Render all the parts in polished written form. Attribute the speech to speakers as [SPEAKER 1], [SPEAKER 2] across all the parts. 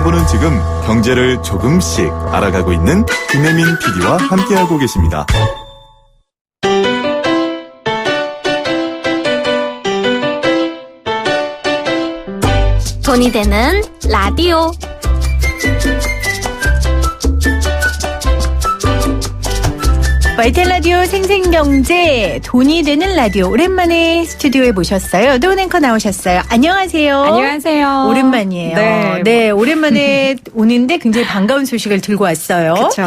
[SPEAKER 1] 여러분은 지금 경제를 조금씩 알아가고 있는 김혜민 PD와 함께하고 계십니다.
[SPEAKER 2] 돈이 되는 라디오.
[SPEAKER 3] YTN 라디오 생생경제 돈이 되는 라디오 오랜만에 스튜디오에 모셨어요. 노은 앵커 나오셨어요. 안녕하세요.
[SPEAKER 4] 안녕하세요.
[SPEAKER 3] 오랜만이에요. 네, 오랜만에 오는데 굉장히 반가운 소식을 들고 왔어요.
[SPEAKER 4] 그렇죠.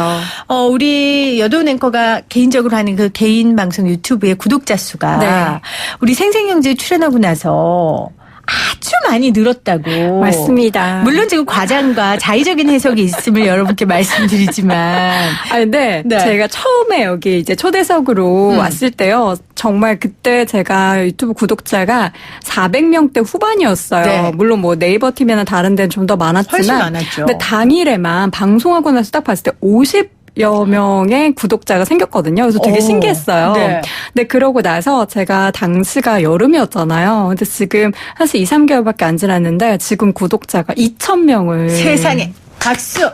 [SPEAKER 3] 우리 여도은 앵커가 개인적으로 하는 그 개인 방송 유튜브의 구독자 수가
[SPEAKER 4] 네.
[SPEAKER 3] 우리 생생경제에 출연하고 나서 아주 많이 늘었다고.
[SPEAKER 4] 맞습니다.
[SPEAKER 3] 물론 지금 과장과 자의적인 해석이 있음을 여러분께 말씀드리지만.
[SPEAKER 4] 근데
[SPEAKER 3] 네.
[SPEAKER 4] 제가 처음에 여기 이제 초대석으로 왔을 때요. 정말 그때 제가 유튜브 구독자가 400명대 후반이었어요.
[SPEAKER 3] 네.
[SPEAKER 4] 물론 뭐 네이버 팀이나 다른 데는 좀 더 많았지만.
[SPEAKER 3] 훨씬 많았죠.
[SPEAKER 4] 근데 당일에만 방송하고 나서 딱 봤을 때 50여 명의 구독자가 생겼거든요. 그래서 되게 신기했어요.
[SPEAKER 3] 네.
[SPEAKER 4] 근데 그러고 나서 제가 당시가 여름이었잖아요. 근데 지금 사실 2, 3개월밖에 안 지났는데 지금 구독자가 2,000명을.
[SPEAKER 3] 세상에 박수.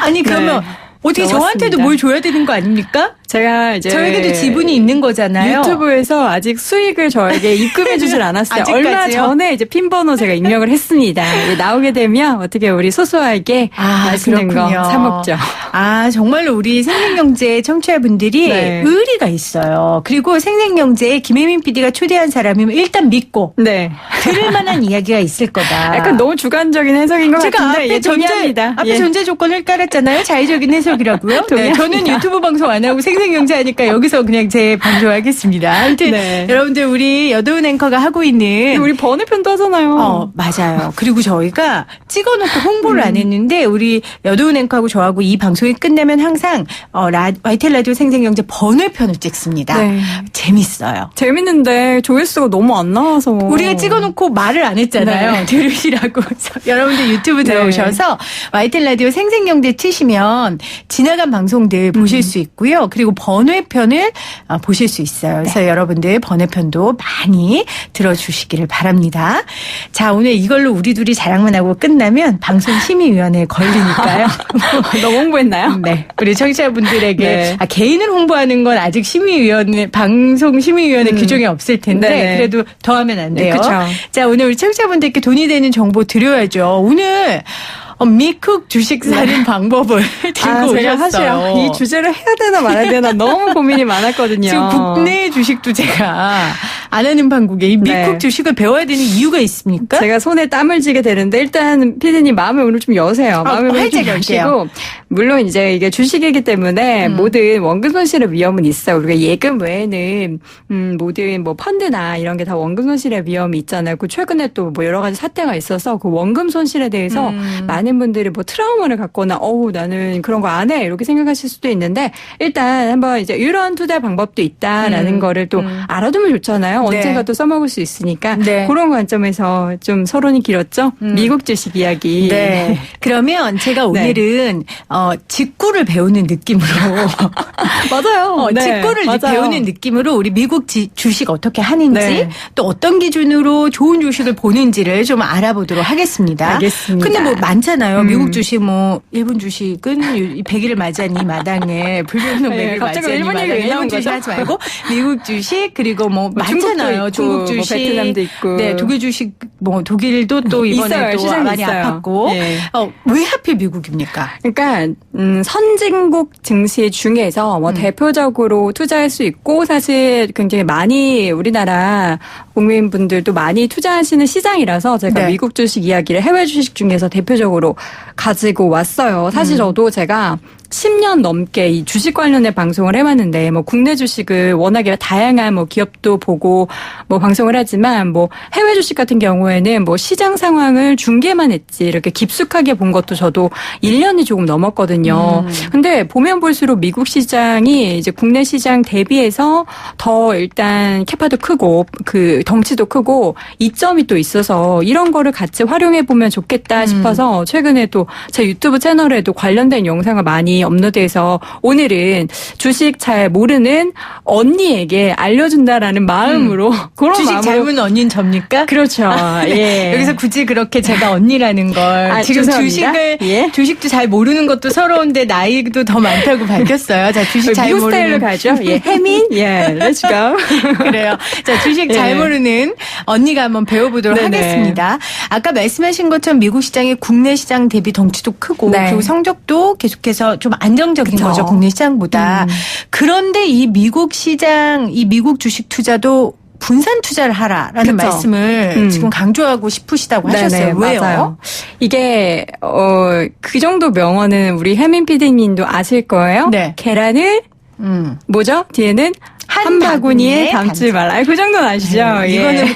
[SPEAKER 3] 아니 그러면
[SPEAKER 4] 네.
[SPEAKER 3] 어떻게 저한테도
[SPEAKER 4] 넘었습니다.
[SPEAKER 3] 뭘 줘야 되는 거 아닙니까?
[SPEAKER 4] 제가 이제
[SPEAKER 3] 저에게도 지분이 있는 거잖아요.
[SPEAKER 4] 유튜브에서 아직 수익을 저에게 입금해 주질 않았어요.
[SPEAKER 3] 아직까지요?
[SPEAKER 4] 얼마 전에 이제 핀 번호 제가 입력을 했습니다. 나오게 되면 어떻게 우리 소소하게 맛있는 거
[SPEAKER 3] 그렇군요.
[SPEAKER 4] 사 먹죠.
[SPEAKER 3] 정말로 우리 생생경제 청취자분들이
[SPEAKER 4] 네.
[SPEAKER 3] 의리가 있어요. 그리고 생생경제에 김혜민 PD가 초대한 사람이면 일단 믿고
[SPEAKER 4] 네.
[SPEAKER 3] 들을 만한 이야기가 있을 거다.
[SPEAKER 4] 약간 너무 주관적인 해석인 것
[SPEAKER 3] 제가
[SPEAKER 4] 같은데
[SPEAKER 3] 앞에
[SPEAKER 4] 동의합니다.
[SPEAKER 3] 앞에 전제 조건을 깔았잖아요. 자의적인 해석이라고요. 네,
[SPEAKER 4] 동의합니다.
[SPEAKER 3] 저는 유튜브 방송 안 하고 생생경제 하니까 여기서 그냥 제 방송하겠습니다. 하여튼
[SPEAKER 4] 네.
[SPEAKER 3] 여러분들 우리 여도은 앵커가 하고 있는
[SPEAKER 4] 우리 번외편도 하잖아요.
[SPEAKER 3] 맞아요. 그리고 저희가 찍어놓고 홍보를 안 했는데 우리 여도은 앵커하고 저하고 이 방송이 끝나면 항상 YTN 라디오 생생경제 번외편을 찍습니다.
[SPEAKER 4] 네.
[SPEAKER 3] 재밌어요.
[SPEAKER 4] 재밌는데 조회수가 너무 안 나와서.
[SPEAKER 3] 우리가 찍어놓고 말을 안 했잖아요.
[SPEAKER 4] 네.
[SPEAKER 3] 들으시라고. 여러분들 유튜브 들어오셔서 YTN 라디오 생생경제 치시면 지나간 방송들 보실 수 있고요. 그리고 번외편을 보실 수 있어요. 그래서 여러분들 번외편도 많이 들어주시기를 바랍니다. 자, 오늘 이걸로 우리 둘이 자랑만 하고 끝나면 방송심의위원회에 걸리니까요.
[SPEAKER 4] 너무 홍보했나요?
[SPEAKER 3] 네. 우리 청취자분들에게
[SPEAKER 4] 네.
[SPEAKER 3] 개인을 홍보하는 건 아직 방송심의위원회 규정이 없을 텐데
[SPEAKER 4] 네.
[SPEAKER 3] 그래도 더 하면 안 돼요.
[SPEAKER 4] 네, 그쵸.
[SPEAKER 3] 자, 오늘 우리 청취자분들께 돈이 되는 정보 드려야죠. 오늘 미쿡 주식 사는 방법을 들고
[SPEAKER 4] 제가
[SPEAKER 3] 오셨어요.
[SPEAKER 4] 사실 이 주제를 해야 되나 말아야 되나 너무 고민이 많았거든요.
[SPEAKER 3] 지금 국내 주식도 제가 안 하는 방국에 이 미국
[SPEAKER 4] 네.
[SPEAKER 3] 주식을 배워야 되는 이유가 있습니까?
[SPEAKER 4] 제가 손에 땀을 쥐게 되는데 일단 피디님 마음의 문을 좀 여세요. 마음의 문을 좀
[SPEAKER 3] 활짝 열게요.
[SPEAKER 4] 여시고 물론 이제 이게 주식이기 때문에 모든 원금 손실의 위험은 있어요. 우리가 예금 외에는 모든 뭐 펀드나 이런 게 다 원금 손실의 위험이 있잖아요. 그 최근에 또 뭐 여러 가지 사태가 있어서 그 원금 손실에 대해서 많은 분들이 뭐 트라우마를 갖거나 나는 그런 거 안 해 이렇게 생각하실 수도 있는데 일단 한번 이제 이런 투자 방법도 있다라는 거를 또 알아두면 좋잖아요.
[SPEAKER 3] 네.
[SPEAKER 4] 언젠가 또 써먹을 수 있으니까
[SPEAKER 3] 네.
[SPEAKER 4] 그런 관점에서 좀 서론이 길었죠. 미국 주식 이야기.
[SPEAKER 3] 네. 그러면 제가 오늘은 직구를 배우는 느낌으로
[SPEAKER 4] 맞아요. 네,
[SPEAKER 3] 직구를
[SPEAKER 4] 맞아요.
[SPEAKER 3] 배우는 느낌으로 우리 미국 주식 어떻게 하는지
[SPEAKER 4] 네.
[SPEAKER 3] 또 어떤 기준으로 좋은 주식을 보는지를 좀 알아보도록 하겠습니다.
[SPEAKER 4] 알겠습니다.
[SPEAKER 3] 근데 뭐 많잖아요. 미국 주식 뭐 일본 주식은 100일을 맞이한 이 마당에 불교는
[SPEAKER 4] 네,
[SPEAKER 3] 100일
[SPEAKER 4] 갑자기
[SPEAKER 3] 맞이한 이
[SPEAKER 4] 일본
[SPEAKER 3] 마당에
[SPEAKER 4] 얘기 왜 나온
[SPEAKER 3] 일본 주식
[SPEAKER 4] 거죠?
[SPEAKER 3] 하지 말고 미국 주식 그리고 뭐 많잖아요.
[SPEAKER 4] 있고,
[SPEAKER 3] 중국
[SPEAKER 4] 뭐
[SPEAKER 3] 주식,
[SPEAKER 4] 베트남도 있고.
[SPEAKER 3] 네, 독일 주식 뭐 독일도 또 이번에
[SPEAKER 4] 있어요.
[SPEAKER 3] 또
[SPEAKER 4] 시장이
[SPEAKER 3] 많이
[SPEAKER 4] 있어요.
[SPEAKER 3] 아팠고
[SPEAKER 4] 예.
[SPEAKER 3] 왜 하필 미국입니까?
[SPEAKER 4] 그러니까 선진국 증시 중에서 뭐 대표적으로 투자할 수 있고 사실 굉장히 많이 우리나라 국민분들도 많이 투자하시는 시장이라서 제가
[SPEAKER 3] 네.
[SPEAKER 4] 미국 주식 이야기를 해외 주식 중에서 대표적으로 가지고 왔어요. 사실 저도 제가 10년 넘게 이 주식 관련된 방송을 해왔는데 뭐 국내 주식을 워낙에 다양한 뭐 기업도 보고 뭐 방송을 하지만 뭐 해외 주식 같은 경우에는 뭐 시장 상황을 중계만 했지 이렇게 깊숙하게 본 것도 저도 1년이 조금 넘었거든요. 근데 보면 볼수록 미국 시장이 이제 국내 시장 대비해서 더 일단 캐파도 크고 그 덩치도 크고 이점이 또 있어서 이런 거를 같이 활용해 보면 좋겠다 싶어서 최근에 또 제 유튜브 채널에도 관련된 영상을 많이 많이 업로드해서 오늘은 주식 잘 모르는 언니에게 알려준다라는 마음으로 그런
[SPEAKER 3] 주식
[SPEAKER 4] 마음으로
[SPEAKER 3] 잘 모르는 언니는 접니까?
[SPEAKER 4] 그렇죠. 예.
[SPEAKER 3] 여기서 굳이 그렇게 제가 언니라는 걸 지금
[SPEAKER 4] 죄송합니다.
[SPEAKER 3] 주식을
[SPEAKER 4] 예.
[SPEAKER 3] 주식도 잘 모르는 것도 서러운데 나이도 더 많다고 밝혔어요. 자, 주식 잘
[SPEAKER 4] 미국
[SPEAKER 3] 모르는
[SPEAKER 4] 스타일로 가죠. 예. 혜민. 예. Let's go.
[SPEAKER 3] 그래요. 자, 주식 잘
[SPEAKER 4] 예.
[SPEAKER 3] 모르는 언니가 한번 배워보도록
[SPEAKER 4] 네네.
[SPEAKER 3] 하겠습니다. 아까 말씀하신 것처럼 미국 시장이 국내 시장 대비 덩치도 크고
[SPEAKER 4] 네.
[SPEAKER 3] 그리고 성적도 계속해서 좀 안정적인
[SPEAKER 4] 그쵸.
[SPEAKER 3] 거죠. 국내 시장보다. 그런데 이 미국 시장, 이 미국 주식 투자도 분산 투자를 하라라는
[SPEAKER 4] 그쵸.
[SPEAKER 3] 말씀을 지금 강조하고 싶으시다고 하셨어요.
[SPEAKER 4] 네네,
[SPEAKER 3] 왜요?
[SPEAKER 4] 맞아요. 이게 그 정도 명언은 우리 혜민 PD님도 아실 거예요.
[SPEAKER 3] 네.
[SPEAKER 4] 계란을 뭐죠? 뒤에는 한 바구니에 담지 말라. 그 정도는 아시죠? 예.
[SPEAKER 3] 이거는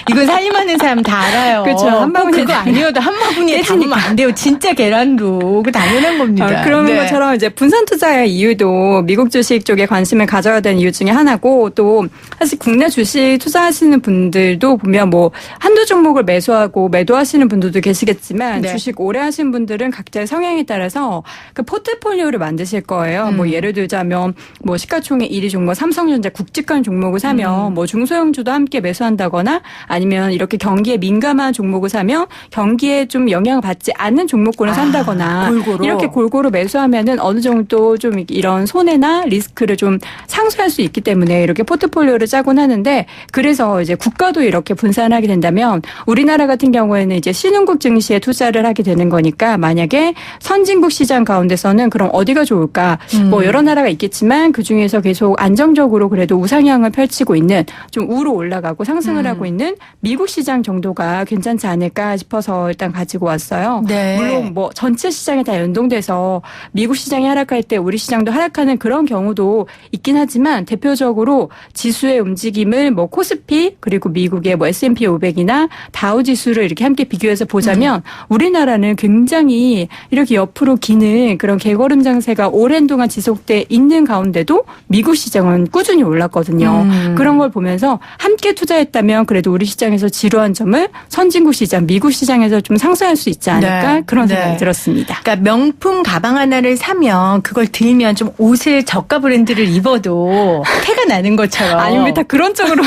[SPEAKER 3] 이건 살림하는 사람 다 알아요.
[SPEAKER 4] 그쵸. 한 바구니에
[SPEAKER 3] 그거 아니어도 한 바구니에
[SPEAKER 4] 깨지니까.
[SPEAKER 3] 담으면 안 돼요. 진짜 계란도. 그 당연한 겁니다.
[SPEAKER 4] 그런
[SPEAKER 3] 네.
[SPEAKER 4] 것처럼 이제 분산 투자의 이유도 미국 주식 쪽에 관심을 가져야 되는 이유 중에 하나고 또 사실 국내 주식 투자하시는 분들도 보면 뭐 한두 종목을 매수하고 매도하시는 분들도 계시겠지만
[SPEAKER 3] 네.
[SPEAKER 4] 주식 오래 하신 분들은 각자의 성향에 따라서 그 포트폴리오를 만드실 거예요. 뭐 예를 들자면 뭐 시가총액 1위 종목 삼성전자 굵직한 종목을 사면 뭐 중소형주도 함께 매수한다거나 아니면 이렇게 경기에 민감한 종목을 사면 경기에 좀 영향을 받지 않는 종목군을 산다거나
[SPEAKER 3] 골고루.
[SPEAKER 4] 이렇게 골고루 매수하면은 어느 정도 좀 이런 손해나 리스크를 좀 상쇄할 수 있기 때문에 이렇게 포트폴리오를 짜곤 하는데 그래서 이제 국가도 이렇게 분산하게 된다면 우리나라 같은 경우에는 이제 신흥국 증시에 투자를 하게 되는 거니까 만약에 선진국 시장 가운데서는 그럼 어디가 좋을까? 뭐 여러 나라가 있겠지만 그 중에서 계속 안정적으로 그래도 우상향을 펼치고 있는 좀 우로 올라가고 상승을 하고 있는 미국 시장 정도가 괜찮지 않을까 싶어서 일단 가지고 왔어요.
[SPEAKER 3] 네.
[SPEAKER 4] 물론 뭐 전체 시장에 다 연동돼서 미국 시장이 하락할 때 우리 시장도 하락하는 그런 경우도 있긴 하지만 대표적으로 지수의 움직임을 뭐 코스피 그리고 미국의 뭐 S&P 500이나 다우 지수를 이렇게 함께 비교해서 보자면 우리나라는 굉장히 이렇게 옆으로 기는 그런 개걸음 장세가 오랜 동안 지속돼 있는 가운데도 미국 시장은 꾸준히 올랐거든요. 그런 걸 보면서 함께 투자했다면 그래도 우리 시장에서 지루한 점을 선진국 시장, 미국 시장에서 좀 상쇄할 수 있지 않을까
[SPEAKER 3] 네.
[SPEAKER 4] 그런
[SPEAKER 3] 네.
[SPEAKER 4] 생각이 들었습니다.
[SPEAKER 3] 그러니까 명품 가방 하나를 사면 그걸 들면 좀 옷을 저가 브랜드를 입어도 태가 나는 것처럼.
[SPEAKER 4] 아니면 다 그런 쪽으로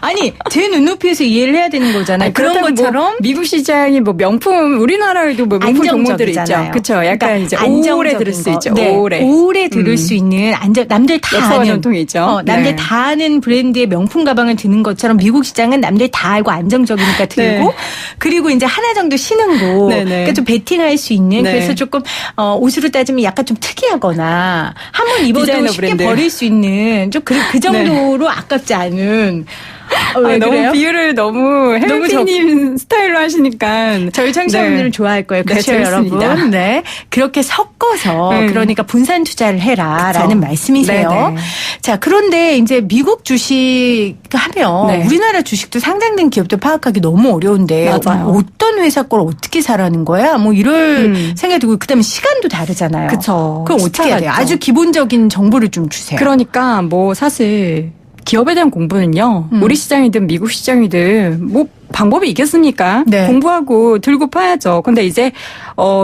[SPEAKER 3] 아니 제 눈높이에서 이해를 해야 되는 거잖아요. 그런
[SPEAKER 4] 그렇다고
[SPEAKER 3] 것처럼
[SPEAKER 4] 뭐 미국 시장이 뭐 명품 우리나라에도 뭐 명품 종목들이 있죠.
[SPEAKER 3] 안정적이잖아요.
[SPEAKER 4] 그렇죠. 약간
[SPEAKER 3] 그러니까
[SPEAKER 4] 이제
[SPEAKER 3] 안정적인
[SPEAKER 4] 오래 들을 수
[SPEAKER 3] 거.
[SPEAKER 4] 있죠.
[SPEAKER 3] 네.
[SPEAKER 4] 오래.
[SPEAKER 3] 오래 들을 수 있는 남들 다
[SPEAKER 4] 역사와
[SPEAKER 3] 아는
[SPEAKER 4] 전통이 있죠.
[SPEAKER 3] 남들
[SPEAKER 4] 네.
[SPEAKER 3] 다 아는 브랜드의 명품 가방을 드는 것처럼 미국 시장은 남들 다 알고 안정적이니까 들고
[SPEAKER 4] 네.
[SPEAKER 3] 그리고 이제 하나 정도 쉬는 거
[SPEAKER 4] 네네.
[SPEAKER 3] 그러니까 좀 베팅할 수 있는
[SPEAKER 4] 네.
[SPEAKER 3] 그래서 조금 옷으로 따지면 약간 좀 특이하거나 한번 입어도
[SPEAKER 4] 디자이너
[SPEAKER 3] 쉽게
[SPEAKER 4] 브랜드.
[SPEAKER 3] 버릴 수 있는 좀 그 정도로 아깝지 않은 왜
[SPEAKER 4] 너무
[SPEAKER 3] 그래요?
[SPEAKER 4] 비유를 너무 혜민님 스타일로 하시니까
[SPEAKER 3] 저희 청취자분들은
[SPEAKER 4] 네.
[SPEAKER 3] 좋아할 거예요.
[SPEAKER 4] 네,
[SPEAKER 3] 그렇죠,
[SPEAKER 4] 재밌습니다.
[SPEAKER 3] 여러분. 네. 그렇게 섞어서 그러니까 분산 투자를 해라라는
[SPEAKER 4] 그쵸.
[SPEAKER 3] 말씀이세요.
[SPEAKER 4] 네네.
[SPEAKER 3] 자, 그런데 이제 미국 주식 하면
[SPEAKER 4] 네.
[SPEAKER 3] 우리나라 주식도 상장된 기업도 파악하기 너무 어려운데
[SPEAKER 4] 맞아요.
[SPEAKER 3] 어떤 회사 걸 어떻게 사라는 거야? 뭐 이럴 생각이 들고 그다음에 시간도 다르잖아요.
[SPEAKER 4] 그쵸.
[SPEAKER 3] 그럼 어떻게 해야 돼요?
[SPEAKER 4] 시차가 있죠.
[SPEAKER 3] 아주 기본적인 정보를 좀 주세요.
[SPEAKER 4] 그러니까 뭐 사실 기업에 대한 공부는요. 우리 시장이든 미국 시장이든 뭐 방법이 있겠습니까?
[SPEAKER 3] 네.
[SPEAKER 4] 공부하고 들고 파야죠. 근데 이제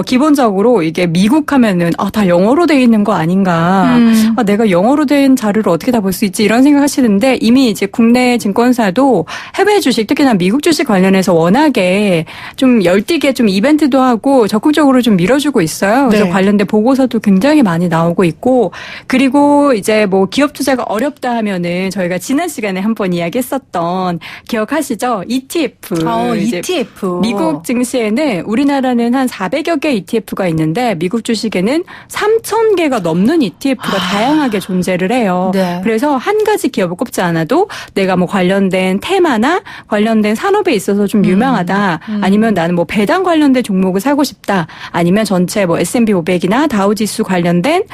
[SPEAKER 4] 기본적으로 이게 미국 하면은 다 영어로 돼 있는 거 아닌가? 내가 영어로 된 자료를 어떻게 다 볼 수 있지? 이런 생각하시는데 이미 이제 국내 증권사도 해외 주식 특히나 미국 주식 관련해서 워낙에 좀 열띠게 좀 이벤트도 하고 적극적으로 좀 밀어주고 있어요. 그래서
[SPEAKER 3] 네.
[SPEAKER 4] 관련된 보고서도 굉장히 많이 나오고 있고 그리고 이제 뭐 기업 투자가 어렵다 하면은 저희가 지난 시간에 한번 이야기했었던 기억하시죠? ETF. 이제
[SPEAKER 3] ETF.
[SPEAKER 4] 미국 증시에는 우리나라는 한 400여 개 ETF가 있는데 미국 주식에는 3,000개가 넘는 ETF가 다양하게 존재를 해요.
[SPEAKER 3] 네.
[SPEAKER 4] 그래서 한 가지 기업을 꼽지 않아도 내가 뭐 관련된 테마나 관련된 산업에 있어서 좀 유명하다. 아니면 나는 뭐 배당 관련된 종목을 사고 싶다. 아니면 전체 뭐 S&P 500이나 다우지수 관련된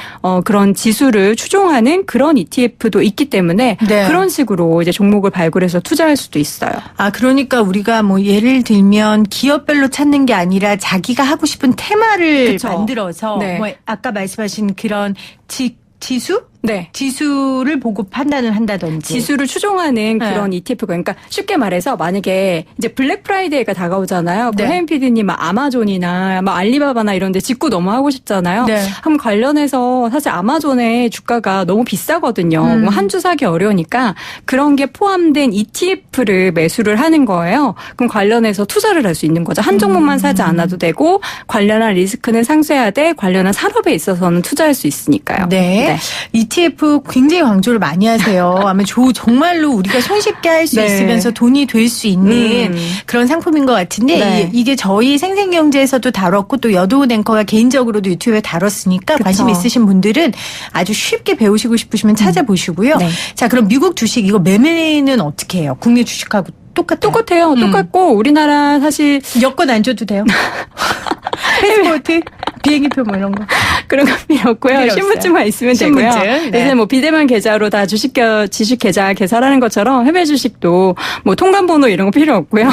[SPEAKER 4] 그런 지수를 추종하는 그런 ETF도 있기 때문에
[SPEAKER 3] 네.
[SPEAKER 4] 그런 식으로 이제 종목을 발굴해서 투자할 수도 있어요.
[SPEAKER 3] 그러니까 우리가 뭐 예를 들면 기업별로 찾는 게 아니라 자기가 하고 싶은 테마를
[SPEAKER 4] 그쵸.
[SPEAKER 3] 만들어서
[SPEAKER 4] 네.
[SPEAKER 3] 뭐 아까 말씀하신 그런 지수
[SPEAKER 4] 네.
[SPEAKER 3] 지수를 보고 판단을 한다든지.
[SPEAKER 4] 지수를 추종하는
[SPEAKER 3] 네.
[SPEAKER 4] 그런 ETF가 그러니까 쉽게 말해서 만약에 이제 블랙 프라이데이가 다가오잖아요.
[SPEAKER 3] 네.
[SPEAKER 4] 혜인 PD님 막 아마존이나 막 알리바바나 이런 데 직구 너무 하고 싶잖아요.
[SPEAKER 3] 네.
[SPEAKER 4] 그럼 관련해서 사실 아마존의 주가가 너무 비싸거든요. 한 주 사기 어려우니까 그런 게 포함된 ETF를 매수를 하는 거예요. 그럼 관련해서 투자를 할 수 있는 거죠. 한 종목만 사지 않아도 되고 관련한 리스크는 상쇄하되 관련한 산업에 있어서는 투자할 수 있으니까요.
[SPEAKER 3] 네. ETF 굉장히 강조를 많이 하세요. 아마 정말로 우리가 손쉽게 할 수
[SPEAKER 4] 네.
[SPEAKER 3] 있으면서 돈이 될 수 있는 그런 상품인 것 같은데
[SPEAKER 4] 네.
[SPEAKER 3] 이게 저희 생생경제에서도 다뤘고 또 여도은 앵커가 개인적으로도 유튜브에 다뤘으니까
[SPEAKER 4] 그쵸.
[SPEAKER 3] 관심 있으신 분들은 아주 쉽게 배우시고 싶으시면 찾아보시고요.
[SPEAKER 4] 네.
[SPEAKER 3] 자, 그럼 미국 주식 이거 매매는 어떻게 해요? 국내 주식하고
[SPEAKER 4] 똑같아요. 똑같고 우리나라 사실
[SPEAKER 3] 여권 안 줘도 돼요? 패스포트, 비행기표 뭐 이런 거.
[SPEAKER 4] 그런 거 필요 없고요.
[SPEAKER 3] 필요
[SPEAKER 4] 신분증만 있으면
[SPEAKER 3] 신분증,
[SPEAKER 4] 되고요.
[SPEAKER 3] 네.
[SPEAKER 4] 요새 뭐 비대면 계좌로 다 주식 계좌 개설하는 것처럼 해외 주식도 뭐 통관번호 이런 거 필요 없고요.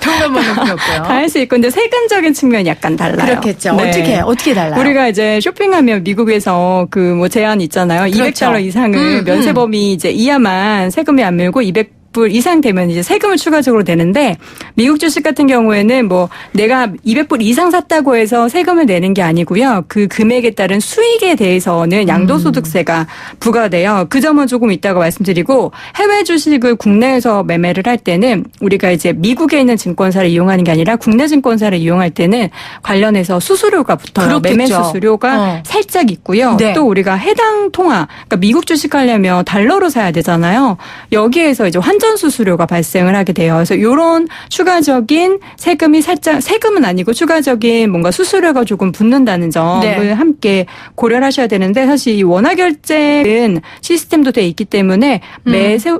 [SPEAKER 3] 통관번호 필요 없고요.
[SPEAKER 4] 다 할 수 있고 근데 세금적인 측면이 약간 달라요.
[SPEAKER 3] 그렇겠죠.
[SPEAKER 4] 네.
[SPEAKER 3] 어떻게 달라요?
[SPEAKER 4] 우리가 이제 쇼핑하면 미국에서 그 뭐 제한 있잖아요.
[SPEAKER 3] 그렇죠.
[SPEAKER 4] $200 이상을 면세 범위 이제 이하만 세금이 안 밀고 200불 이상 되면 이제 세금을 추가적으로 내는데 미국 주식 같은 경우에는 뭐 내가 200불 이상 샀다고 해서 세금을 내는 게 아니고요. 그 금액에 따른 수익에 대해서는 양도소득세가 부과돼요. 그 점은 조금 이따가 말씀드리고 해외 주식을 국내에서 매매를 할 때는 우리가 이제 미국에 있는 증권사를 이용하는 게 아니라 국내 증권사를 이용할 때는 관련해서 수수료가 붙어요.
[SPEAKER 3] 그렇겠죠.
[SPEAKER 4] 매매 수수료가 살짝 있고요.
[SPEAKER 3] 네.
[SPEAKER 4] 또 우리가 해당 통화, 그러니까 미국 주식 하려면 달러로 사야 되잖아요. 여기에서 이제 환전 수수료가 발생을 하게 돼요. 그래서 이런 추가적인 세금은 아니고 추가적인 뭔가 수수료가 조금 붙는다는 점을
[SPEAKER 3] 네.
[SPEAKER 4] 함께 고려를 하셔야 되는데 사실 이 원화 결제는 시스템도 돼 있기 때문에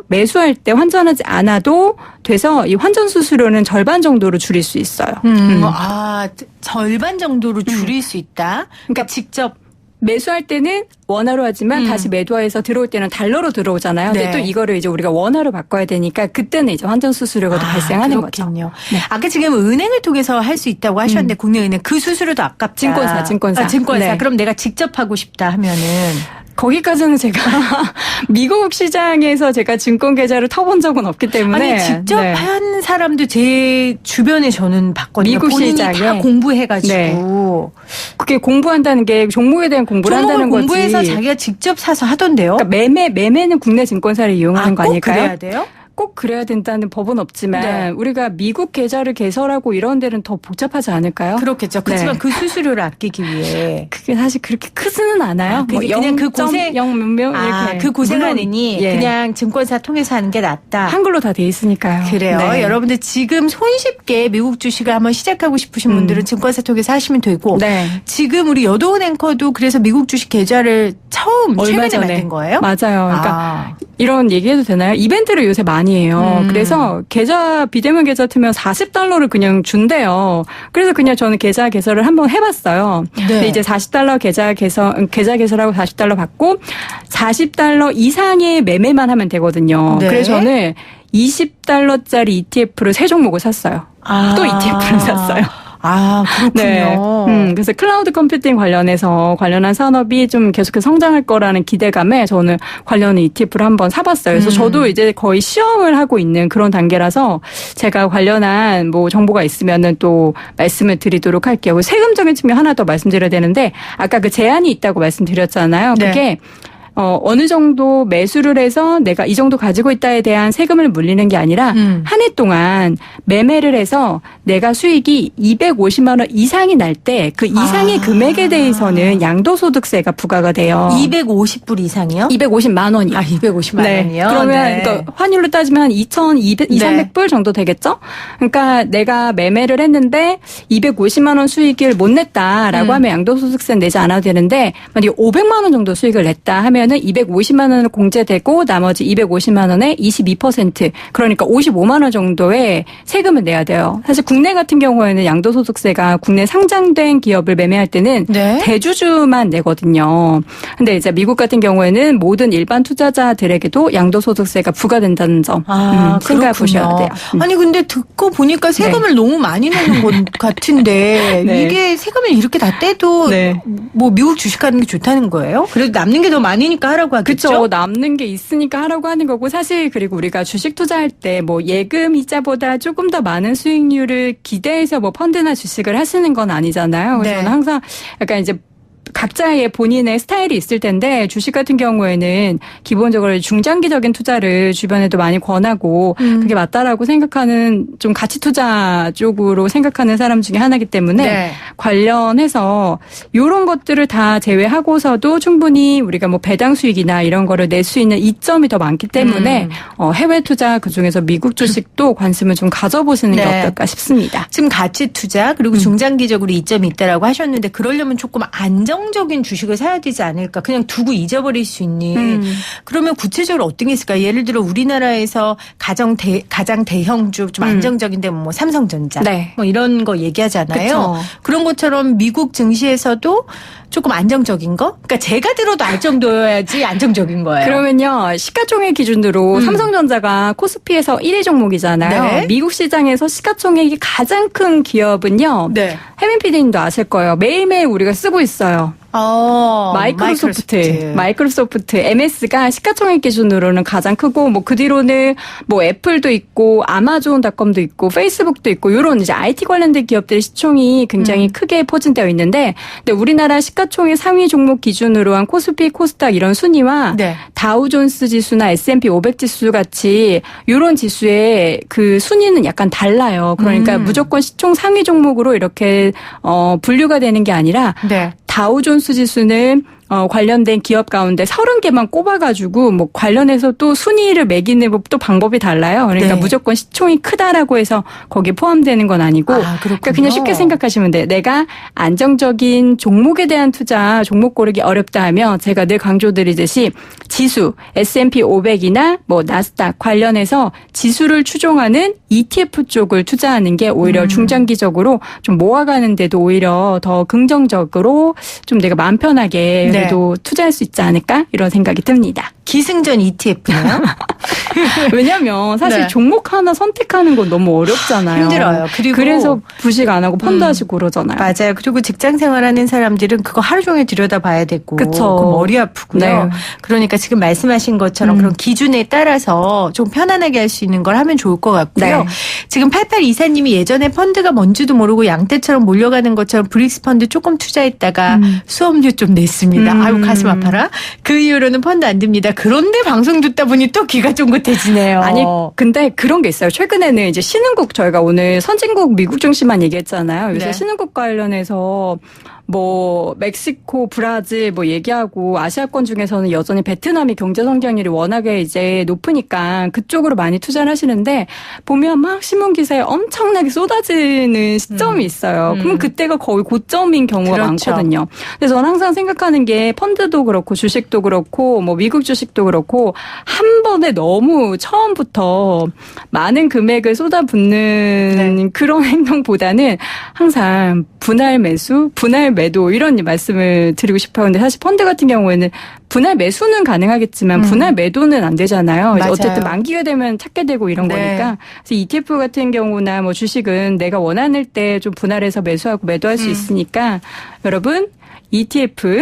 [SPEAKER 4] 매수할 때 환전하지 않아도 돼서 이 환전 수수료는 절반 정도로 줄일 수 있어요.
[SPEAKER 3] 절반 정도로 줄일 수 있다. 그러니까 직접
[SPEAKER 4] 매수할 때는 원화로 하지만 다시 매도해서 들어올 때는 달러로 들어오잖아요.
[SPEAKER 3] 네.
[SPEAKER 4] 근데 또 이거를 이제 우리가 원화로 바꿔야 되니까 그때는 이제 환전 수수료가 더 발생하는 거죠.
[SPEAKER 3] 그렇군요.
[SPEAKER 4] 네.
[SPEAKER 3] 아까 지금 은행을 통해서 할 수 있다고 하셨는데 국내 은행 그 수수료도 아깝다.
[SPEAKER 4] 증권사.
[SPEAKER 3] 증권사.
[SPEAKER 4] 네.
[SPEAKER 3] 그럼 내가 직접 하고 싶다 하면은
[SPEAKER 4] 거기까지는 제가 미국 시장에서 제가 증권 계좌를 터본 적은 없기 때문에
[SPEAKER 3] 아니 직접
[SPEAKER 4] 네.
[SPEAKER 3] 한 사람도 제 주변에 저는 봤거든요.
[SPEAKER 4] 미국
[SPEAKER 3] 본인이
[SPEAKER 4] 시장에.
[SPEAKER 3] 다 공부해가지고
[SPEAKER 4] 그게 공부한다는 게 종목에 대한 공부를 한다는 거지.
[SPEAKER 3] 공부해서 자기가 직접 사서 하던데요.
[SPEAKER 4] 그러니까 매매는 국내 증권사를 이용하는 거
[SPEAKER 3] 꼭
[SPEAKER 4] 아닐까요?
[SPEAKER 3] 그래야 돼요?
[SPEAKER 4] 꼭 그래야 된다는 법은 없지만
[SPEAKER 3] 네.
[SPEAKER 4] 우리가 미국 계좌를 개설하고 이런 데는 더 복잡하지 않을까요?
[SPEAKER 3] 그렇겠죠. 그렇지만
[SPEAKER 4] 네.
[SPEAKER 3] 그 수수료를 아끼기 위해
[SPEAKER 4] 그게 사실 그렇게 크지는 않아요.
[SPEAKER 3] 그냥 그 고생
[SPEAKER 4] 0.0몇 이렇게.
[SPEAKER 3] 그 고생하느니
[SPEAKER 4] 물론, 예.
[SPEAKER 3] 그냥 증권사 통해서 하는 게 낫다.
[SPEAKER 4] 한글로 다 돼 있으니까요.
[SPEAKER 3] 그래요.
[SPEAKER 4] 네.
[SPEAKER 3] 여러분들 지금 손쉽게 미국 주식을 한번 시작하고 싶으신 분들은 증권사 통해서 하시면 되고
[SPEAKER 4] 네.
[SPEAKER 3] 지금 우리 여도은 앵커도 그래서 미국 주식 계좌를 처음
[SPEAKER 4] 얼마
[SPEAKER 3] 최근에
[SPEAKER 4] 전에
[SPEAKER 3] 만든 거예요?
[SPEAKER 4] 맞아요. 그러니까 이런 얘기해도 되나요? 이벤트를 요새 많이 해요. 그래서 비대면 계좌 트면 $40를 그냥 준대요. 그래서 그냥 저는 계좌 개설을 한번 해봤어요.
[SPEAKER 3] 네.
[SPEAKER 4] 근데 이제 $40 계좌 개설하고 $40 받고 $40 이상의 매매만 하면 되거든요.
[SPEAKER 3] 네.
[SPEAKER 4] 그래서 저는 $20짜리 ETF를 3종목을 샀어요. 또 ETF를 샀어요.
[SPEAKER 3] 그렇군요.
[SPEAKER 4] 네. 그래서 클라우드 컴퓨팅 관련한 산업이 좀 계속해서 성장할 거라는 기대감에 저는 관련 ETF를 한번 사봤어요. 그래서 저도 이제 거의 시험을 하고 있는 그런 단계라서 제가 관련한 뭐 정보가 있으면은 또 말씀을 드리도록 할게요. 세금적인 측면 하나 더 말씀드려야 되는데 아까 그 제한이 있다고 말씀드렸잖아요.
[SPEAKER 3] 네.
[SPEAKER 4] 그게 어느 정도 매수를 해서 내가 이 정도 가지고 있다에 대한 세금을 물리는 게 아니라 한 해 동안 매매를 해서 내가 수익이 250만 원 이상이 날 때 그 이상의 금액에 대해서는 양도소득세가 부과가 돼요.
[SPEAKER 3] 250불 이상이요?
[SPEAKER 4] 250만 원이요.
[SPEAKER 3] 250만
[SPEAKER 4] 네.
[SPEAKER 3] 원이요?
[SPEAKER 4] 그러면
[SPEAKER 3] 네.
[SPEAKER 4] 그러니까 환율로 따지면 한 2,300불 정도 되겠죠? 그러니까 내가 매매를 했는데 250만 원 수익을 못 냈다라고 하면 양도소득세는 내지 않아도 되는데 만약에 500만 원 정도 수익을 냈다 하면은 250만 원을 공제되고 나머지 250만 원에 22% 그러니까 55만 원 정도의 세금을 내야 돼요. 사실 국내 같은 경우에는 양도소득세가 국내 상장된 기업을 매매할 때는
[SPEAKER 3] 네.
[SPEAKER 4] 대주주만 내거든요. 근데 이제 미국 같은 경우에는 모든 일반 투자자들에게도 양도소득세가 부과된다는 점 생각해 보셔야 돼요.
[SPEAKER 3] 아니 근데 듣고 보니까 세금을 너무 많이 내는 것 같은데
[SPEAKER 4] 네.
[SPEAKER 3] 이게 세금을 이렇게 다 떼도
[SPEAKER 4] 네.
[SPEAKER 3] 뭐 미국 주식하는 게 좋다는 거예요? 그래도 남는 게 더 많으니까 있으니까 하라고 하겠죠.
[SPEAKER 4] 그렇죠. 남는 게 있으니까 하라고 하는 거고 사실 그리고 우리가 주식 투자할 때 뭐 예금 이자보다 조금 더 많은 수익률을 기대해서 뭐 펀드나 주식을 하시는 건 아니잖아요. 그래서
[SPEAKER 3] 네.
[SPEAKER 4] 저는 항상 약간 이제 각자의 본인의 스타일이 있을 텐데 주식 같은 경우에는 기본적으로 중장기적인 투자를 주변에도 많이 권하고 그게 맞다라고 생각하는 좀 가치 투자 쪽으로 생각하는 사람 중에 하나이기 때문에
[SPEAKER 3] 네.
[SPEAKER 4] 관련해서 이런 것들을 다 제외하고서도 충분히 우리가 뭐 배당 수익이나 이런 거를 낼 수 있는 이점이 더 많기 때문에 해외 투자 그중에서 미국 주식도 관심을 좀 가져보시는 게
[SPEAKER 3] 네.
[SPEAKER 4] 어떨까 싶습니다.
[SPEAKER 3] 지금 가치 투자 그리고 중장기적으로 이점이 있다라고 하셨는데 그러려면 조금 안정적인 주식을 사야 되지 않을까? 그냥 두고 잊어버릴 수 있는. 그러면 구체적으로 어떤 게 있을까? 예를 들어 우리나라에서 가장 대형주 좀 안정적인데 뭐 삼성전자
[SPEAKER 4] 네.
[SPEAKER 3] 뭐 이런 거 얘기하잖아요.
[SPEAKER 4] 그쵸.
[SPEAKER 3] 그런 것처럼 미국 증시에서도 조금 안정적인 거? 그러니까 제가 들어도 알 정도여야지 안정적인 거예요.
[SPEAKER 4] 그러면요, 시가총액 기준으로 삼성전자가 코스피에서 1위 종목이잖아요.
[SPEAKER 3] 네.
[SPEAKER 4] 미국 시장에서 시가총액이 가장 큰 기업은요.
[SPEAKER 3] 네.
[SPEAKER 4] 혜민 PD님도 아실 거예요. 매일매일 우리가 쓰고 있어요. 마이크로소프트, MS가 시가총액 기준으로는 가장 크고, 뭐, 그 뒤로는 뭐, 애플도 있고, 아마존닷컴도 있고, 페이스북도 있고, 요런 이제 IT 관련된 기업들의 시총이 굉장히 크게 포진되어 있는데, 근데 우리나라 시가총액 상위 종목 기준으로 한 코스피, 코스닥 이런 순위와
[SPEAKER 3] 네.
[SPEAKER 4] 다우존스 지수나 S&P 500 지수 같이 요런 지수의 그 순위는 약간 달라요. 그러니까 무조건 시총 상위 종목으로 이렇게, 분류가 되는 게 아니라,
[SPEAKER 3] 네.
[SPEAKER 4] 다우존스 지수는 관련된 기업 가운데 30개만 꼽아가지고 뭐 관련해서 또 순위를 매기는 또 방법이 달라요. 그러니까
[SPEAKER 3] 네.
[SPEAKER 4] 무조건 시총이 크다라고 해서 거기에 포함되는 건 아니고 그러니까 그냥 쉽게 생각하시면 돼요. 내가 안정적인 종목에 대한 투자, 종목 고르기 어렵다 하면 제가 늘 강조드리듯이 지수, S&P 500이나 뭐 나스닥 관련해서 지수를 추종하는 ETF 쪽을 투자하는 게 오히려 중장기적으로 좀 모아가는 데도 오히려 더 긍정적으로 좀 내가 마음 편하게 그래도 투자할 수 있지 않을까 이런 생각이 듭니다.
[SPEAKER 3] 기승전 ETF네요.
[SPEAKER 4] 왜냐하면 사실
[SPEAKER 3] 네.
[SPEAKER 4] 종목 하나 선택하는 건 너무 어렵잖아요.
[SPEAKER 3] 힘들어요. 그리고
[SPEAKER 4] 그래서 부식 안 하고 펀드 하시고 그러잖아요.
[SPEAKER 3] 맞아요. 그리고 직장 생활하는 사람들은 그거 하루 종일 들여다봐야 되고
[SPEAKER 4] 그쵸.
[SPEAKER 3] 그 머리 아프고요.
[SPEAKER 4] 네.
[SPEAKER 3] 그러니까 지금 말씀하신 것처럼 그런 기준에 따라서 좀 편안하게 할 수 있는 걸 하면 좋을 것 같고요.
[SPEAKER 4] 네.
[SPEAKER 3] 지금 8824님이 예전에 펀드가 뭔지도 모르고 양떼처럼 몰려가는 것처럼 브릭스 펀드 조금 투자했다가 수업료 좀 냈습니다. 아유 가슴 아파라. 그 이후로는 펀드 안 듭니다. 그런데 방송 듣다 보니 또 귀가 쫑긋해지네요.
[SPEAKER 4] 아니 근데 그런 게 있어요. 최근에는 이제 신흥국 저희가 오늘 선진국 미국 증시만 얘기했잖아요. 요새
[SPEAKER 3] 네.
[SPEAKER 4] 신흥국 관련해서 뭐 멕시코, 브라질 뭐 얘기하고 아시아권 중에서는 여전히 베트남이 경제 성장률이 워낙에 이제 높으니까 그쪽으로 많이 투자를 하시는데 보면 막 신문 기사에 엄청나게 쏟아지는 시점이 있어요. 그럼 그때가 거의 고점인 경우가
[SPEAKER 3] 그렇죠.
[SPEAKER 4] 많거든요. 근데 저는 항상 생각하는 게 펀드도 그렇고 주식도 그렇고 뭐 미국 주식도 그렇고 한 번에 너무 처음부터 많은 금액을 쏟아붓는 그런 행동보다는 항상 분할 매수, 분할 매도 이런 말씀을 드리고 싶어요. 근데 사실 펀드 같은 경우에는 분할 매수는 가능하겠지만 분할 매도는 안 되잖아요.
[SPEAKER 3] 맞아요.
[SPEAKER 4] 어쨌든 만기가 되면 찾게 되고 이런
[SPEAKER 3] 네.
[SPEAKER 4] 거니까. 그래서 ETF 같은 경우나 뭐 주식은 내가 원하는 때 좀 분할해서 매수하고 매도할 수 있으니까 여러분 ETF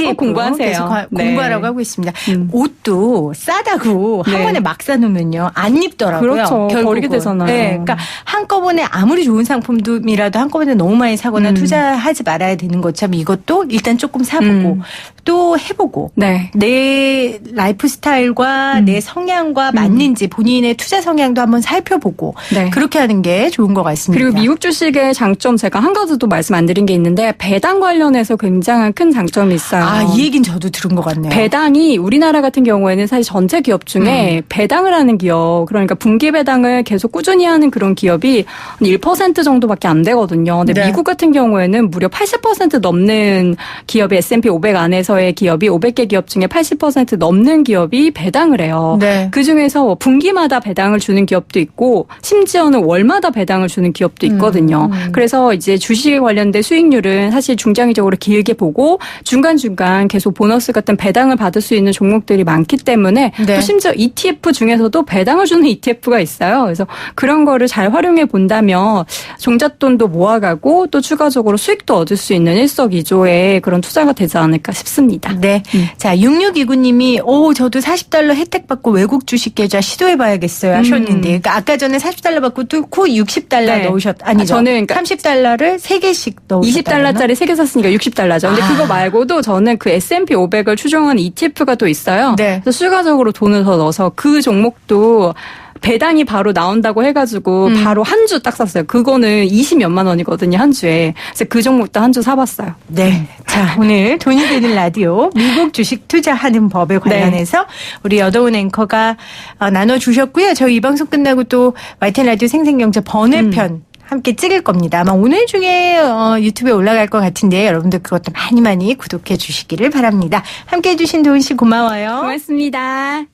[SPEAKER 4] 꼭 공부하세요.
[SPEAKER 3] 계속
[SPEAKER 4] 네.
[SPEAKER 3] 공부하라고 하고 있습니다. 옷도 싸다고 한
[SPEAKER 4] 네.
[SPEAKER 3] 번에 막 사놓으면요 안 입더라고요.
[SPEAKER 4] 그렇죠.
[SPEAKER 3] 결국은.
[SPEAKER 4] 버리게 되잖아요.
[SPEAKER 3] 네, 그러니까 한꺼번에 아무리 좋은 상품이라도 한꺼번에 너무 많이 사거나 투자하지 말아야 되는 것처럼 이것도 일단 조금 사보고 또 해보고
[SPEAKER 4] 네.
[SPEAKER 3] 내 라이프 스타일과 내 성향과 맞는지 본인의 투자 성향도 한번 살펴보고
[SPEAKER 4] 네.
[SPEAKER 3] 그렇게 하는 게 좋은 것 같습니다.
[SPEAKER 4] 그리고 미국 주식의 장점 제가 한 가지 도 말씀 안 드린 게 있는데 배당 관련해서 굉장한 큰 장점이 있어요.
[SPEAKER 3] 이 얘기는 저도 들은 것 같네요.
[SPEAKER 4] 배당이 우리나라 같은 경우에는 사실 전체 기업 중에 배당을 하는 기업, 그러니까 분기 배당을 계속 꾸준히 하는 그런 기업이 1% 정도밖에 안 되거든요. 근데
[SPEAKER 3] 네.
[SPEAKER 4] 미국 같은 경우에는 무려 80% 넘는 기업이 S&P 500 안에서의 기업이 500개 기업 중에 80% 넘는 기업이 배당을 해요.
[SPEAKER 3] 네.
[SPEAKER 4] 그중에서 분기마다 배당을 주는 기업도 있고 심지어는 월마다 배당을 주는 기업도 있거든요. 그래서 이제 주식에 관련된 수익률은 사실 중장기적으로 길게 보고 중간중간 계속 보너스 같은 배당을 받을 수 있는 종목들이 많기 때문에
[SPEAKER 3] 네.
[SPEAKER 4] 또 심지어 ETF 중에서도 배당을 주는 ETF가 있어요. 그래서 그런 거를 잘 활용해 본다면 종잣돈도 모아가고 또 추가적으로 수익도 얻을 수 있는 일석이조의 그런 투자가 되지 않을까 싶습니다. 샀습니다.
[SPEAKER 3] 네. 자, 6629님이, 저도 $40 혜택 받고 외국 주식 계좌 시도해봐야겠어요 하셨는데, 그러니까 아까 전에 $40 받고 또 $60
[SPEAKER 4] 네.
[SPEAKER 3] 아니죠.
[SPEAKER 4] 저는 그러니까
[SPEAKER 3] $30를 3개씩 넣으셨다.
[SPEAKER 4] $20짜리 3개 샀으니까 $60죠. 근데 그거 말고도 저는 그 S&P 500을 추종한 ETF가 또 있어요.
[SPEAKER 3] 네.
[SPEAKER 4] 그래서 추가적으로 돈을 더 넣어서 그 종목도 배당이 바로 나온다고 해가지고 바로 한 주 딱 샀어요. 그거는 20몇만 원이거든요, 한 주에. 그래서 그 종목도 한 주 사봤어요.
[SPEAKER 3] 네. 자, 오늘 돈이 되는 라디오 미국 주식 투자하는 법에 관련해서 우리 여더운 앵커가 나눠주셨고요. 저희 이 방송 끝나고 또 YTN 라디오 생생경제 번외편 함께 찍을 겁니다. 아마 오늘 중에 유튜브에 올라갈 것 같은데 여러분들 그것도 많이 많이 구독해 주시기를 바랍니다. 함께 해주신 도훈 씨 고마워요.
[SPEAKER 4] 고맙습니다.